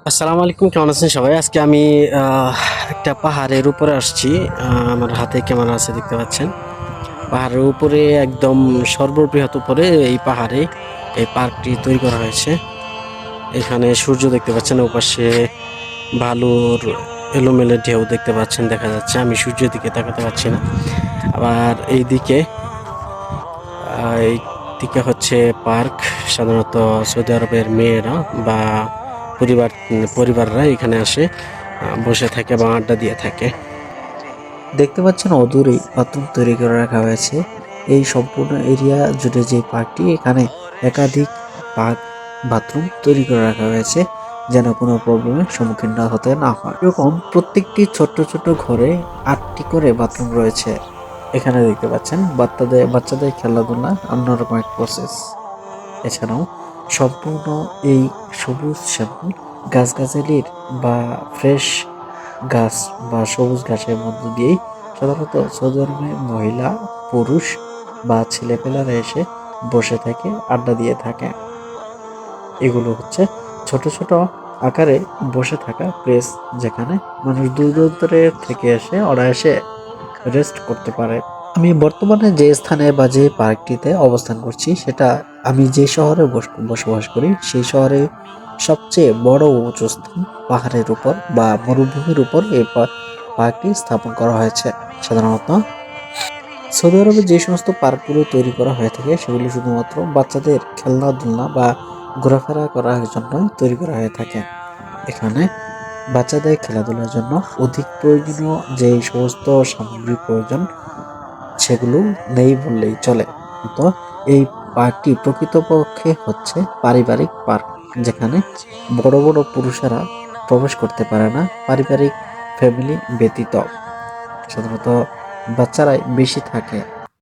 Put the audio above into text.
আসসালামু আলাইকুম, কেমন আছেন সবাই? আজকে আমি একটা পাহাড়ের উপরে আসছি। আমার হাতে ক্যামেরা আছে, দেখতে পাচ্ছেন। পাহাড়ের উপরে একদম সর্ববৃহৎ উপরে এই পাহাড়ে এই পার্কটি তৈরি করা হয়েছে। এখানে সূর্য দেখতে পাচ্ছেন, ওপাশে বালুর এলোমেলো ঢেউ দেখতে পাচ্ছেন, দেখা যাচ্ছে। আমি সূর্যের দিকে তাকাতে পারছি না। আবার এই দিকে হচ্ছে পার্ক। সাধারণত সৌদি আরবের মেয়েরা বা পরিবাররা এখানে আসে, বসে থাকে বা আড্ডা দিয়ে থাকে। দেখতে পাচ্ছেন অদূরেই বাথরুম তৈরি করে রাখা হয়েছে। এই সম্পূর্ণ এরিয়া জুড়ে যে পার্কটি, এখানে একাধিক পার্ক বাথরুম তৈরি করে রাখা হয়েছে, যেন কোনো প্রবলেমের সম্মুখীন না হতে না হয়। এরকম প্রত্যেকটি ছোট্ট ছোট্ট ঘরে 8টি করে বাথরুম রয়েছে। এখানে দেখতে পাচ্ছেন বাচ্চাদের খেলাধুলা অন্যরকম এক প্রসেস। এছাড়াও সম্পূর্ণ এই সবুজ শ্যামল গাছগাছালির বা ফ্রেশ গাছ বা সবুজ ঘাসের মধ্য দিয়েই সাধারণত সৌদি আরবে মহিলা, পুরুষ বা ছেলেপেলারা এসে বসে থাকে, আড্ডা দিয়ে থাকে। এগুলো হচ্ছে ছোট ছোট আকারে বসে থাকা প্লেস, যেখানে মানুষ দূর দূরান্তরে থেকে এসে অনায়াসে রেস্ট করতে পারে। আমি বর্তমানে যে স্থানে বা যে পার্কটিতে অবস্থান করছি, সেটা আমি যে শহরে বসবাস করি সেই শহরে সবচেয়ে বড় উঁচু স্থান, পাহাড়ের উপর বা মরুভূমির উপর এই পার্কটি স্থাপন করা হয়েছে। সাধারণত সৌদি আরবে যে সমস্ত পার্কগুলো তৈরি করা হয়ে থাকে, সেগুলো শুধুমাত্র বাচ্চাদের খেলনাধুলা বা ঘোরাফেরা করার জন্য তৈরি করা হয়ে থাকে। এখানে বাচ্চাদের খেলাধুলার জন্য অধিক প্রয়োজনীয় যে সমস্ত সামগ্রী প্রয়োজন, সেগুলো নেই বললেই চলে। তো এই পার্কটি প্রকৃতপক্ষে হচ্ছে পারিবারিক পার্ক, যেখানে বড় বড় পুরুষেরা প্রবেশ করতে পারে না, পারিবারিক ফ্যামিলি ব্যতীত। সাধারণত বাচ্চারাই বেশি থাকে।